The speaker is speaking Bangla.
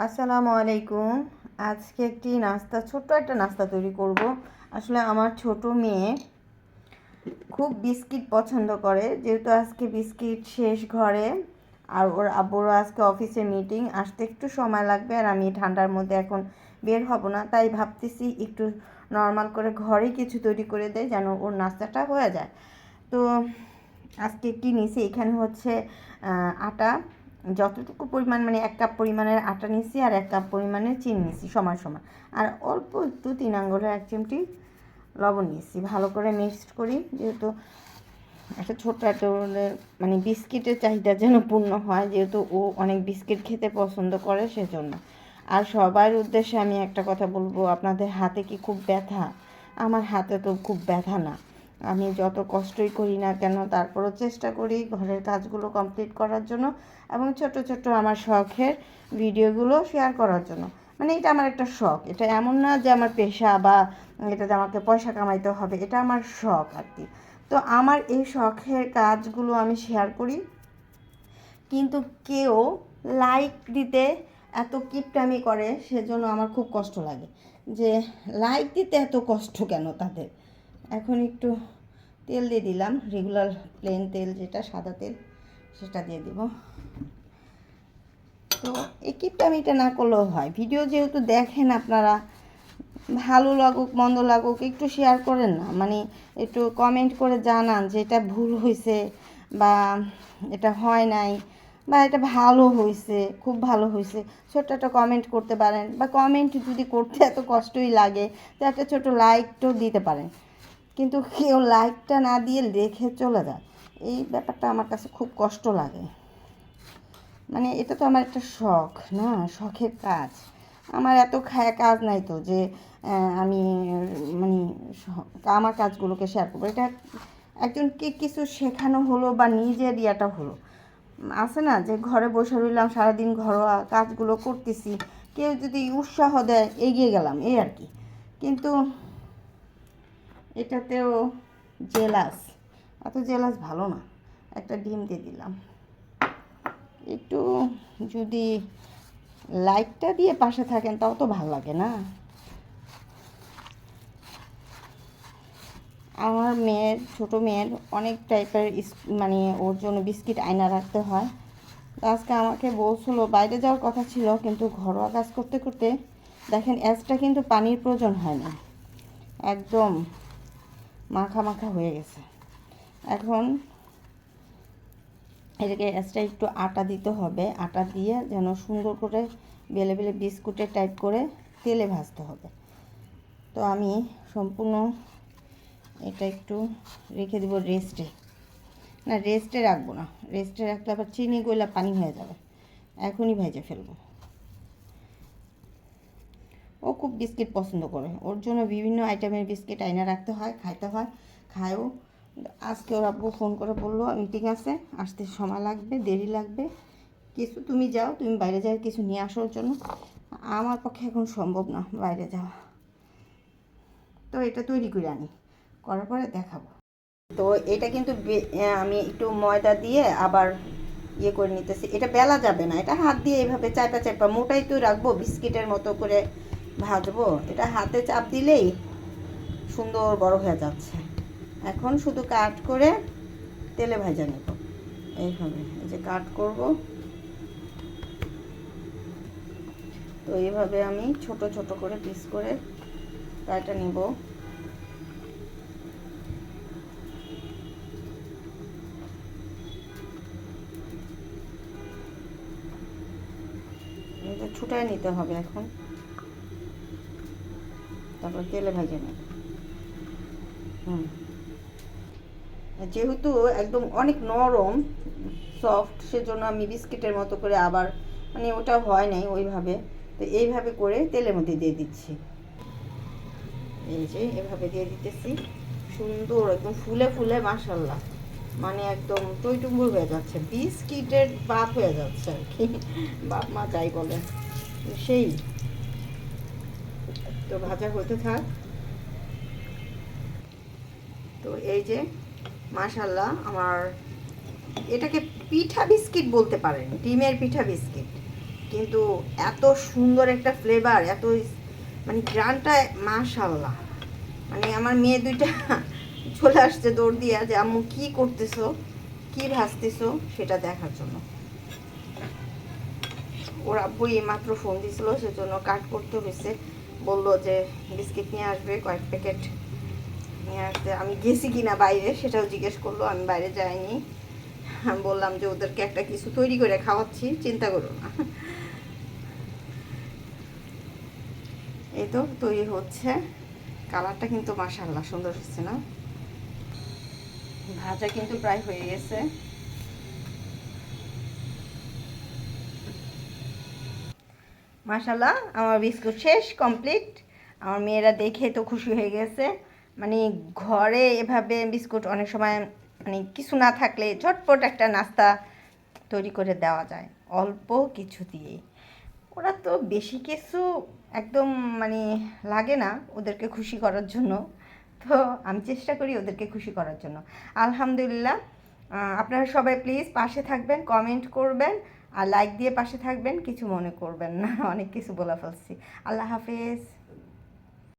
আসসালামু আলাইকুম। আজকে ছোট্ট একটা নাস্তা তৈরি করব। আসলে আমার ছোট মেয়ে খুব বিস্কিট পছন্দ করে, যেহেতু আজকে বিস্কিট শেষ ঘরে, আর ওর আব্বুরও আজকে অফিসে মিটিং, আসতে একটু সময় লাগবে, আর আমি ঠান্ডার মধ্যে এখন বের হব না, তাই ভাবতেছি একটু নর্মাল করে ঘরেই কিছু তৈরি করে দেয় যেন ওর নাস্তাটা হয়ে যায়। তো আজকে কি নিছি, এখানে হচ্ছে আটা, যতটুকু পরিমাণ মানে 1 কাপ পরিমাণের আটা নিছি, আর 1 কাপ পরিমাণের চিনি নিছি সমান সমান, আর অল্প একটু 3 আঙ্গুলের 1 চিমটি লবণ নিয়েছি। ভালো করে মিক্সড করি, যেহেতু একটা ছোট্ট একটা মানে বিস্কিটের চাহিদা যেন পূর্ণ হয়, যেহেতু ও অনেক বিস্কিট খেতে পছন্দ করে সেজন্য। আর সবার উদ্দেশ্যে আমি একটা কথা বলবো, আপনাদের হাতে কি খুব ব্যথা? আমার হাতে তো খুব ব্যথা না, আমি যত কষ্টই করি না কেন তারপরও চেষ্টা করি ঘরের কাজগুলো কমপ্লিট করার জন্য, এবং ছোট ছোট আমার শখের ভিডিওগুলো শেয়ার করার জন্য। মানে এটা আমার একটা শখ, এটা এমন না যে আমার পেশা বা এটাতে আমাকে পয়সা কামাইতে হবে, এটা আমার শখ আর কি। তো আমার এই শখের কাজগুলো আমি শেয়ার করি, কিন্তু কেউ লাইক দিতে এত কিপটামি করে, সেজন্য আমার খুব কষ্ট লাগে যে লাইক দিতে এত কষ্ট কেন তাদের। এখন একটু তেল দিয়ে দিলাম, রেগুলার প্লেন তেল, যেটা সাদা তেল, সেটা দিয়ে দিব। তো এই কিপটামিটা না করলেও হয়, ভিডিও যেহেতু দেখেন আপনারা, ভালো লাগুক মন্দ লাগুক একটু শেয়ার করেন না, মানে একটু কমেন্ট করে জানান যে এটা ভুল হয়েছে, বা এটা হয় নাই, বা এটা ভালো হয়েছে, খুব ভালো হয়েছে, ছোট্ট একটা কমেন্ট করতে পারেন, বা কমেন্ট যদি করতে এত কষ্টই লাগে তো একটা ছোটো লাইকটাও দিতে পারেন। কিন্তু কেউ লাইকটা না দিয়ে দেখে চলে যায়, এই ব্যাপারটা আমার কাছে খুব কষ্ট লাগে। মানে এটা তো আমার একটা শখ না, শখের কাজ। আমার এত কাজ নাই তো যে আমি মানে আমার কাজগুলোকে শেয়ার করবো। এটা একজনকে কিছু শেখানো হলো বা নিজের ইয়াটা হলো, আছে না যে ঘরে বসে রইলাম সারাদিন ঘরোয়া কাজগুলো করতেছি, কেউ যদি উৎসাহ দেয় এগিয়ে গেলাম, এই আর কি। কিন্তু এটাতেও জেলাস, এত জেলাস ভালো না। একটা ডিম দিয়ে দিলাম, একটু যদি লাইটটা দিয়ে পাশে থাকেন তাও তো ভালো লাগে না। আমার মেয়ের, ছোটো মেয়ের অনেক টাইপের মানে ওর জন্য বিস্কিট আয়না রাখতে হয়। আজকে আমাকে বলছিল বাইরে যাওয়ার কথা ছিল, কিন্তু ঘরোয়া কাজ করতে করতে দেখেন অ্যাজটা কিন্তু পানির প্রয়োজন হয় না, একদম মাখা মাখা হয়ে গেছে। এখন এটাকে এক্সট্রা একটু আটা দিতে হবে, আটা দিয়ে যেন সুন্দর করে বেলে বেলে বিস্কুটের টাইপ করে তেলে ভাজতে হবে। তো আমি সম্পূর্ণ এটা একটু রেখে দেবো রেস্টে, না রেস্টে রাখবো না, রেস্টে রাখলে আবার চিনি গইলা পানি হয়ে যাবে, এখনই ভেজে ফেলবো। ও খুব বিস্কিট পছন্দ করে, ওর জন্য বিভিন্ন আইটেমের বিস্কিট আইনা রাখতে হয়, খাইতে হয়, খায়ও। আজকে ওর আব্বু ফোন করে বললো মিটিং আছে, আসতে সময় লাগবে, দেরি লাগবে, কিছু তুমি যাও, তুমি বাইরে যাও কিছু নিয়ে আসার জন্য। আমার পক্ষে এখন সম্ভব না বাইরে যাওয়া, তো এটা তৈরি করে আনি, করার পরে দেখাবো। তো এটা কিন্তু আমি একটু ময়দা দিয়ে আবার ইয়ে করে নিতেছি, এটা বেলা যাবে না, এটা হাত দিয়ে এইভাবে চাপা চাপা মোটাই তো রাখবো, বিস্কিটের মতো করে ভাজবো, এটা হাতে চাপ দিলেই সুন্দর বড় হয়ে যাচ্ছে। এখন শুধু কাট করে তেলে ভাজা নেব, এইভাবে এই যে কাট করব। তো এইভাবে আমি ছোট ছোট করে পিস করে কাটা নিব। এটা ছুটায় নিতে হবে এখন, তারপর তেলে ভেজে নেব। যেহেতু একদম অনেক নরম সফট, সেজন্য আমি বিস্কিটের মতো করে আবার মানে ওটা হয় নাই ওইভাবে, তো এইভাবে করে তেলের মধ্যে দিয়ে দিচ্ছি, এই যে এভাবে দিয়ে দিতেছি, সুন্দর একদম ফুলে ফুলে মাশাল্লাহ, মানে একদম টইটুম্বুর হয়ে যাচ্ছে, বিস্কিটের বাপ হয়ে যাচ্ছে আর কি, বাপ মা যাই বলে সেই। তো ভাজা হতে থাক। তো এই যে মাশাল্লাহ আমার, এটাকে পিঠা বিস্কিট বলতে পারেন, ডিমের পিঠা বিস্কিট, কিন্তু এত সুন্দর একটা ফ্লেভার, এত মানে গ্রানটা মাশাল্লাহ। মানে আমার মেয়ে দুইটা চলে আসছে দৌড় দিয়া যে আম্মু কি করতেছো, কি ভাজতেছো সেটা দেখার জন্য। ওর আব্বু মাত্র ফোন দিছিল, সেজন্য কাট করতে হয়েছে। বললো যে বিস্কিট নিয়ে আসবে কয়েক প্যাকেট নিয়ে আসতে। আমি গেছি কিনা বাইরে সেটাও জিজ্ঞেস করলো, আমি বাইরে যাইনি। আমি বললাম যে ওদেরকে একটা কিছু তৈরি করে খাওয়াচ্ছি, চিন্তা করো না। এই তো তৈরি হচ্ছে। কালারটা কিন্তু মাশাআল্লাহ সুন্দর হচ্ছে না? ভাজা কিন্তু প্রায় হয়ে গেছে। মাশাআল্লাহ আমার বিস্কুট শেষ, কমপ্লিট। আমার মেয়েরা দেখে তো খুশি হয়ে গেছে। মানে ঘরে এভাবে বিস্কুট অনেক সময় মানে কিছু না থাকলে ঝটপট একটা নাস্তা তৈরি করে দেওয়া যায় অল্প কিছু দিয়েই। ওরা তো বেশি কিছু একদম মানে লাগে না ওদেরকে খুশি করার জন্য। তো আমি চেষ্টা করি ওদেরকে খুশি করার জন্য। আলহামদুলিল্লাহ। আপনারা সবাই প্লিজ পাশে থাকবেন, কমেন্ট করবেন আর লাইক দিয়ে পাশে থাকবেন, কিছু মনে করবেন না। অনেক কিছু বলে ফেলছি। আল্লাহ হাফেজ।